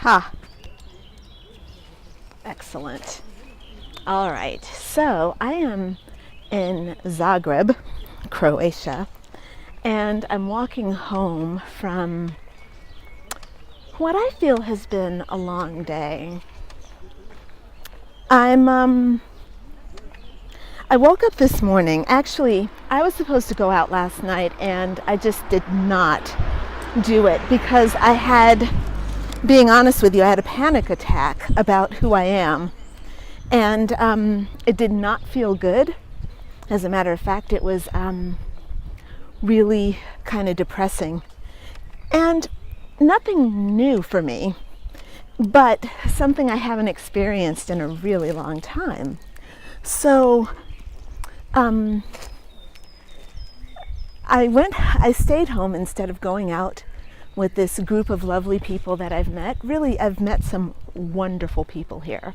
Ha! Excellent. All right, so I am in Zagreb, Croatia, and I'm walking home from what I feel has been a long day. I woke up this morning. Actually, I was supposed to go out last night and I just did not do it because being honest with you, I had a panic attack about who I am. And it did not feel good. As a matter of fact, it was really kind of depressing. And nothing new for me, but something I haven't experienced in a really long time. So I stayed home instead of going out with this group of lovely people that I've met. Really, I've met some wonderful people here.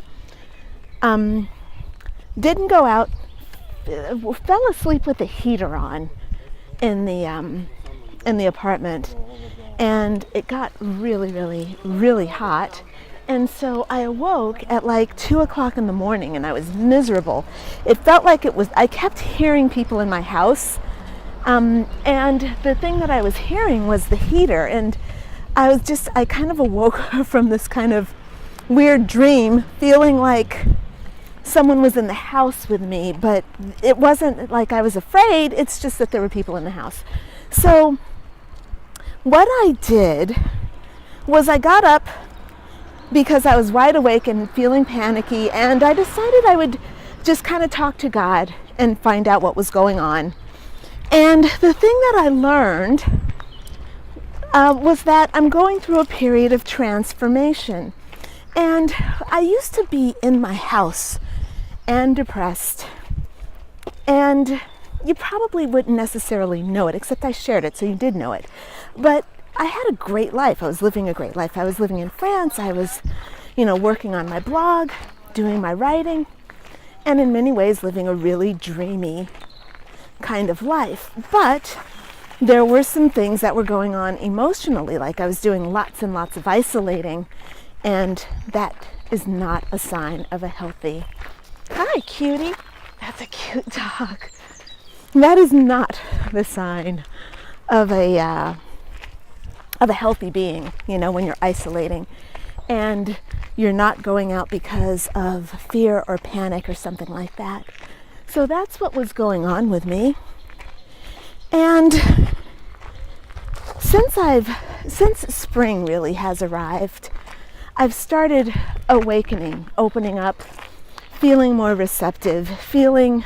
Didn't go out, fell asleep with the heater on in the apartment, and it got really, really, really hot. And so I awoke at like 2 o'clock in the morning and I was miserable. It felt like I kept hearing people in my house. And the thing that I was hearing was the heater. And I kind of awoke from this kind of weird dream, feeling like someone was in the house with me, but it wasn't like I was afraid. It's just that there were people in the house. So what I did was I got up because I was wide awake and feeling panicky, and I decided I would just kind of talk to God and find out what was going on. And the thing that I learned was that I'm going through a period of transformation. And I used to be in my house and depressed, and you probably wouldn't necessarily know it, except I shared it, so you did know it. But I had a great life. I was living a great life. I was living in France. I was, working on my blog, doing my writing, and in many ways living a really dreamy kind of life. But there were some things that were going on emotionally, like I was doing lots and lots of isolating, and that is not a sign of a healthy... Hi, cutie. That's a cute dog. That is not the sign of a healthy being, when you're isolating and you're not going out because of fear or panic or something like that. So that's what was going on with me. And since spring really has arrived, I've started awakening, opening up, feeling more receptive, feeling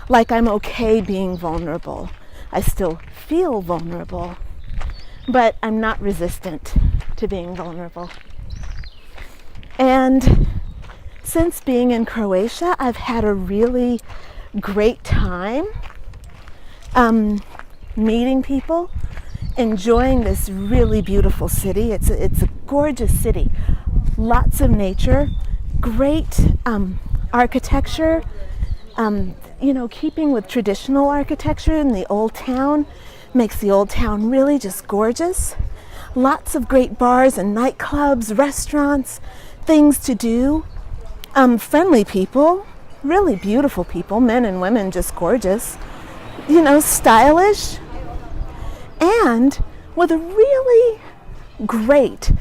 like I'm okay being vulnerable. I still feel vulnerable, but I'm not resistant to being vulnerable. And since being in Croatia, I've had a really great time meeting people, enjoying this really beautiful city. It's a gorgeous city, lots of nature, great architecture, keeping with traditional architecture in the old town makes the old town really just gorgeous. Lots of great bars and nightclubs, restaurants, things to do. Friendly people, really beautiful people, men and women, just gorgeous. Stylish, and with a really great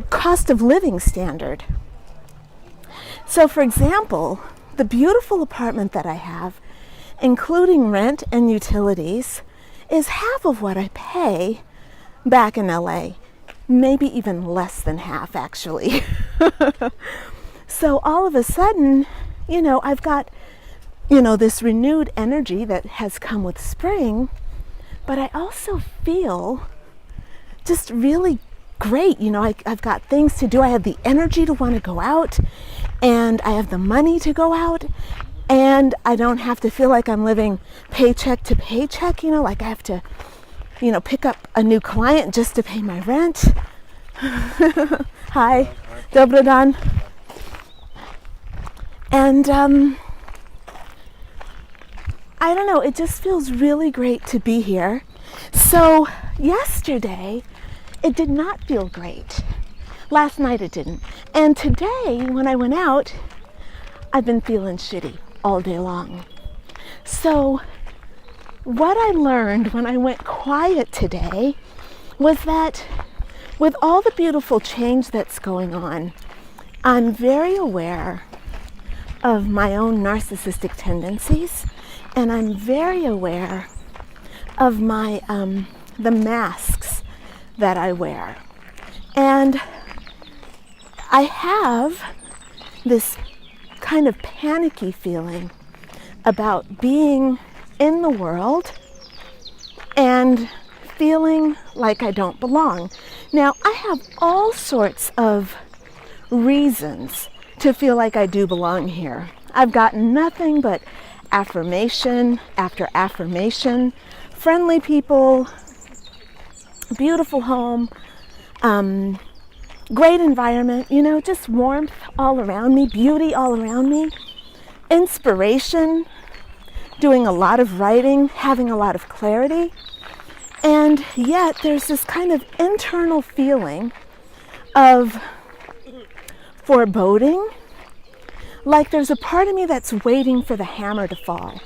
cost of living standard. So, for example, the beautiful apartment that I have, including rent and utilities, is half of what I pay back in LA. Maybe even less than half, actually. So all of a sudden, I've got, this renewed energy that has come with spring, but I also feel just really great. I've got things to do. I have the energy to want to go out, and I have the money to go out, and I don't have to feel like I'm living paycheck to paycheck, like I have to, pick up a new client just to pay my rent. Hi, Dobro dan. And I don't know, it just feels really great to be here. So yesterday, it did not feel great. Last night it didn't. And today, when I went out, I've been feeling shitty all day long. So what I learned when I went quiet today was that with all the beautiful change that's going on, I'm very aware of my own narcissistic tendencies, and I'm very aware of my the masks that I wear. And I have this kind of panicky feeling about being in the world and feeling like I don't belong. Now, I have all sorts of reasons to feel like I do belong here. I've gotten nothing but affirmation after affirmation, friendly people, beautiful home, great environment, just warmth all around me, beauty all around me, inspiration, doing a lot of writing, having a lot of clarity. And yet there's this kind of internal feeling of foreboding, like there's a part of me that's waiting for the hammer to fall,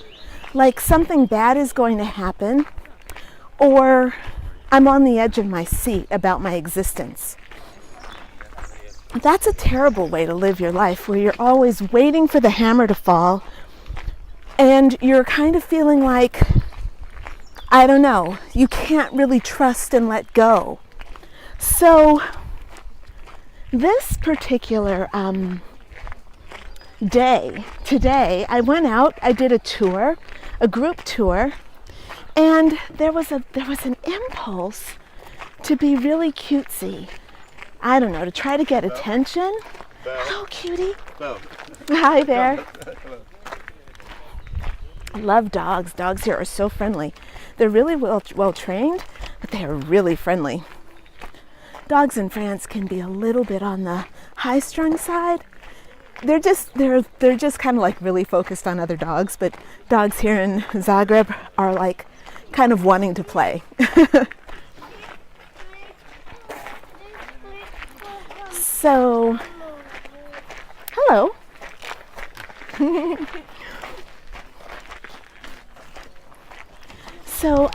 like something bad is going to happen, or I'm on the edge of my seat about my existence. That's a terrible way to live your life, where you're always waiting for the hammer to fall and you're kind of feeling like, I don't know, you can't really trust and let go. So this particular day, today, I went out, I did a tour, a group tour, and there was an impulse to be really cutesy. I don't know, to try to get attention. Hello, cutie. Hello. Hi there. I love dogs. Dogs here are so friendly. They're really well trained, but they are really friendly. Dogs in France can be a little bit on the high-strung side. They're just kind of like really focused on other dogs, but dogs here in Zagreb are like kind of wanting to play. So, hello. So,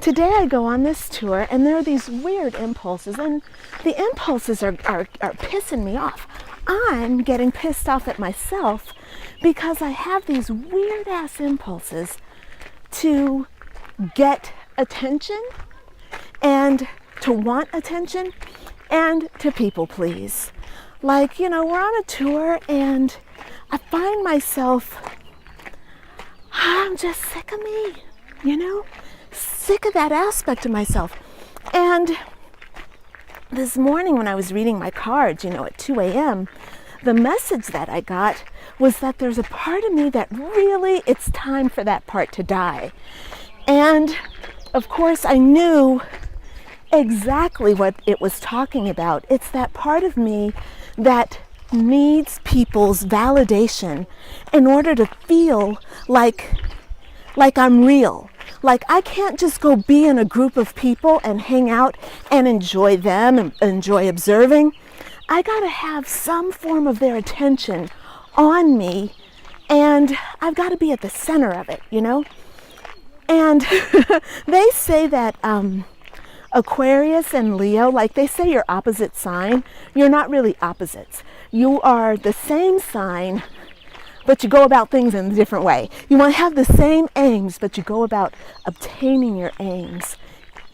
today I go on this tour, and there are these weird impulses, and the impulses are pissing me off. I'm getting pissed off at myself because I have these weird ass impulses to get attention and to want attention and to people please. Like, we're on a tour and I find myself, I'm just sick of me, sick of that aspect of myself. And this morning when I was reading my cards, at 2 a.m., the message that I got was that there's a part of me that really, it's time for that part to die. And of course I knew exactly what it was talking about. It's that part of me that needs people's validation in order to feel like I'm real. Like I can't just go be in a group of people and hang out and enjoy them and enjoy observing. I gotta have some form of their attention on me, and I've got to be at the center of it, And they say that Aquarius and Leo, like they say you're opposite sign. You're not really opposites. You are the same sign, but you go about things in a different way. You want to have the same aims, but you go about obtaining your aims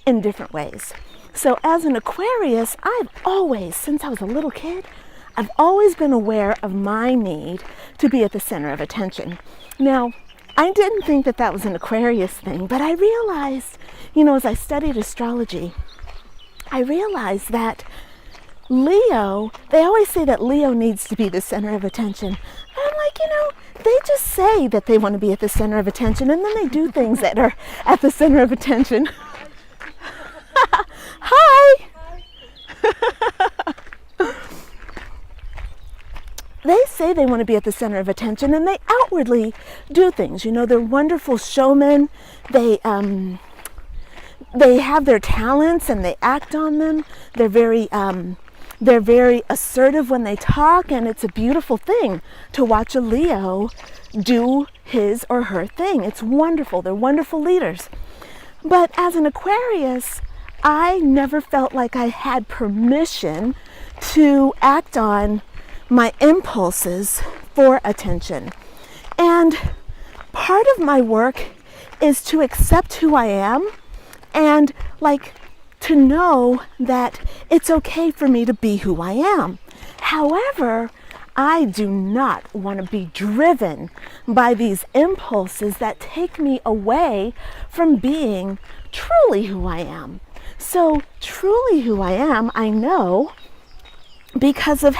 in different ways. So as an Aquarius, I've always, since I was a little kid, I've always been aware of my need to be at the center of attention. Now, I didn't think that was an Aquarius thing, but I realized, as I studied astrology, I realized that Leo, they always say that Leo needs to be the center of attention. And I'm like, they just say that they want to be at the center of attention, and then they do things that are at the center of attention. Hi! They say they want to be at the center of attention, and they outwardly do things. They're wonderful showmen. They they have their talents and they act on them. They're very assertive when they talk, and it's a beautiful thing to watch a Leo do his or her thing. It's wonderful. They're wonderful leaders. But as an Aquarius, I never felt like I had permission to act on my impulses for attention. And part of my work is to accept who I am and like to know that it's okay for me to be who I am. However, I do not want to be driven by these impulses that take me away from being truly who I am. So truly who I am, I know because of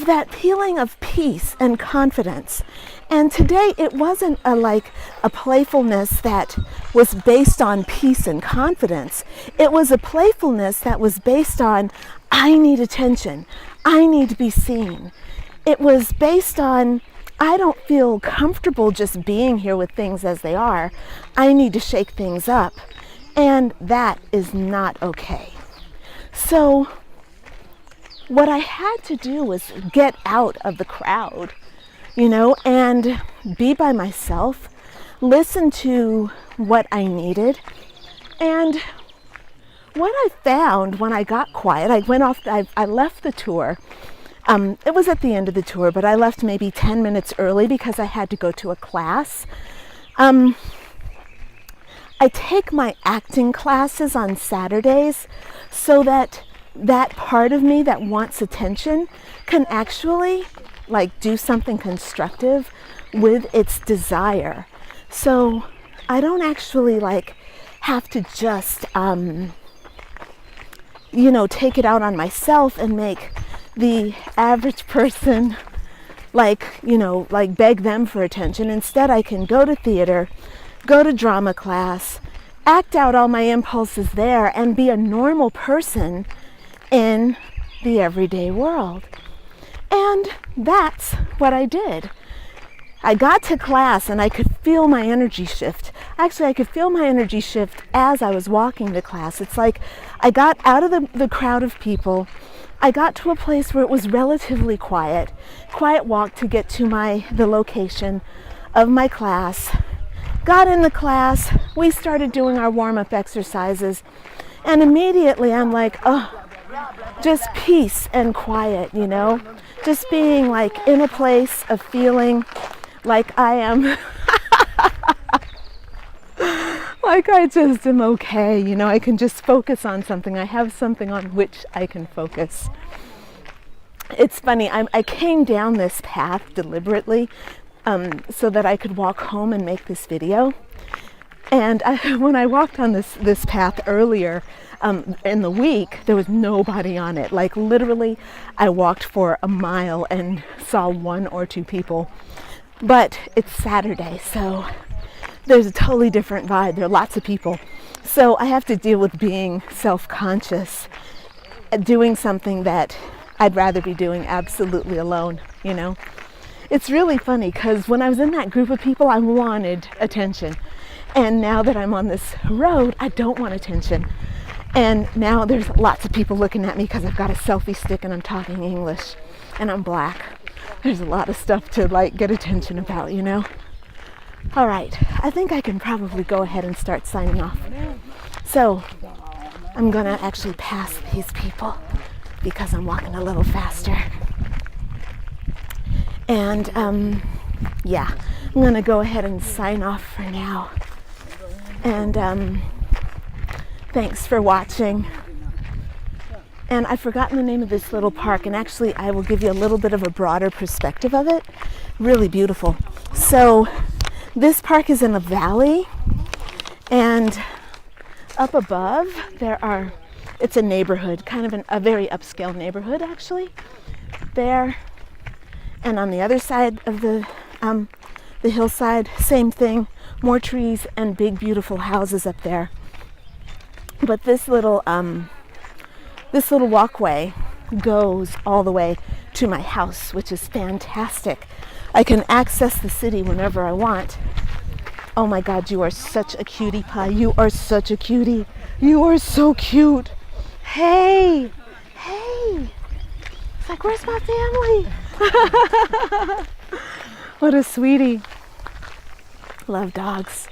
that feeling of peace and confidence. And today it wasn't a playfulness that was based on peace and confidence. It was a playfulness that was based on, I need attention. I need to be seen. It was based on, I don't feel comfortable just being here with things as they are. I need to shake things up. And that is not okay. So what I had to do was get out of the crowd, and be by myself, listen to what I needed. And what I found when I got quiet, I left the tour. It was at the end of the tour, but I left maybe 10 minutes early because I had to go to a class. I take my acting classes on Saturdays so that part of me that wants attention can actually do something constructive with its desire. So I don't actually have to just take it out on myself and make the average person beg them for attention. Instead, I can go to theater, go to drama class, act out all my impulses there, and be a normal person in the everyday world. And that's what I did. I got to class and I could feel my energy shift. Actually, I could feel my energy shift as I was walking to class. It's like I got out of the crowd of people. I got to a place where it was relatively quiet walk to get to the location of my class. Got in the class, we started doing our warm-up exercises, and immediately I'm like, oh, just peace and quiet, just being in a place of feeling like I am I just am okay, I can just focus on something. I have something on which I can focus. It's funny, I came down this path deliberately so that I could walk home and make this video. And when I walked on this path earlier in the week, there was nobody on it. Literally, I walked for a mile and saw 1 or 2 people. But it's Saturday, so there's a totally different vibe. There are lots of people. So I have to deal with being self-conscious, doing something that I'd rather be doing absolutely alone, It's really funny because when I was in that group of people, I wanted attention. And now that I'm on this road, I don't want attention. And now there's lots of people looking at me because I've got a selfie stick and I'm talking English and I'm black. There's a lot of stuff to get attention about, All right, I think I can probably go ahead and start signing off. So I'm gonna actually pass these people because I'm walking a little faster. And I'm gonna go ahead and sign off for now. And thanks for watching. And I've forgotten the name of this little park, and actually I will give you a little bit of a broader perspective of it. Really beautiful. So this park is in a valley, and up above it's a neighborhood, kind of a very upscale neighborhood actually, there. And on the other side of the hillside, same thing, more trees and big beautiful houses up there. But this little walkway goes all the way to my house, which is fantastic. I can access the city whenever I want. Oh my God, you are such a cutie pie. You are such a cutie. You are so cute. Hey, hey. It's like, where's my family? What a sweetie. Love dogs.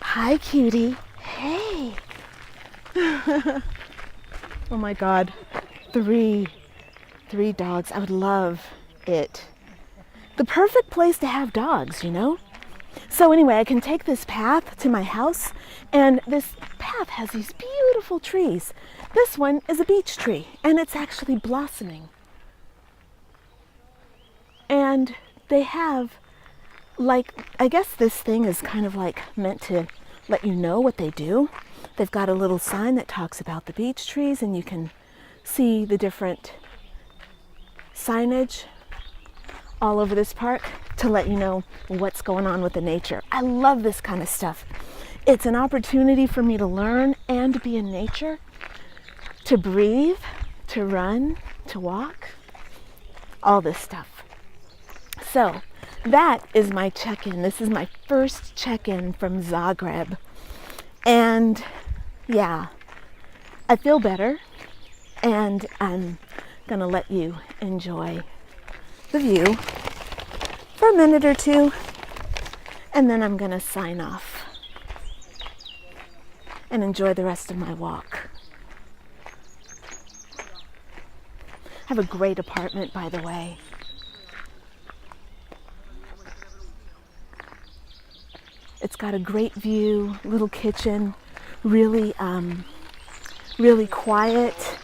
Hi, cutie. Hey. Oh my God. Three dogs. I would love it. The perfect place to have dogs, you know? So anyway, I can take this path to my house, and this path has these beautiful trees. This one is a beech tree, and it's actually blossoming. And they have, like, I guess this thing is kind of like meant to let you know what they do. They've got a little sign that talks about the beech trees, and you can see the different signage all over this park to let you know what's going on with the nature. I love this kind of stuff. It's an opportunity for me to learn and to be in nature, to breathe, to run, to walk, all this stuff. So that is my check-in. This is my first check-in from Zagreb. And yeah, I feel better, and I'm gonna let you enjoy the view for a minute or two, and then I'm gonna sign off and enjoy the rest of my walk. I have a great apartment, by the way. It's got a great view, little kitchen, really quiet.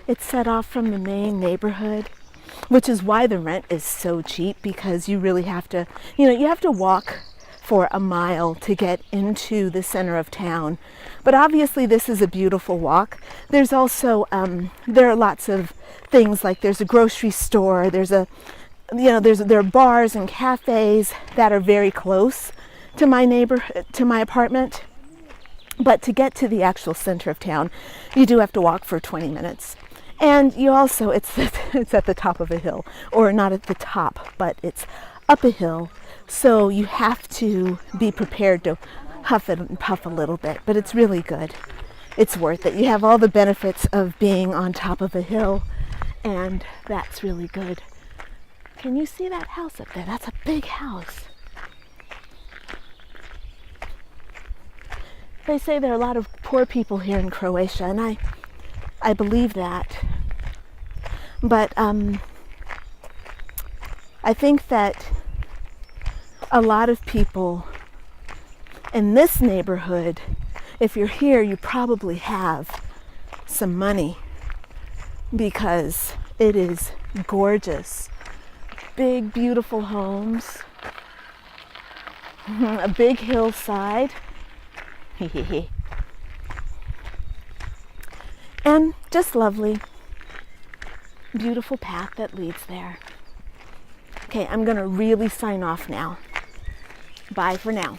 It's set off from the main neighborhood, which is why the rent is so cheap, because you really have to, you have to walk for a mile to get into the center of town. But obviously this is a beautiful walk. There's also, there are lots of things, like there's a grocery store, there are bars and cafes that are very close to my apartment. But to get to the actual center of town, you do have to walk for 20 minutes. And you also, it's at the top of a hill, or not at the top, but it's up a hill. So you have to be prepared to huff and puff a little bit, but it's really good. It's worth it. You have all the benefits of being on top of a hill, and that's really good. Can you see that house up there? That's a big house. They say there are a lot of poor people here in Croatia, and I believe that. But I think that a lot of people in this neighborhood, if you're here, you probably have some money, because it is gorgeous. Big, beautiful homes, a big hillside. And just lovely, beautiful path that leads there. Okay, I'm gonna really sign off now. Bye for now.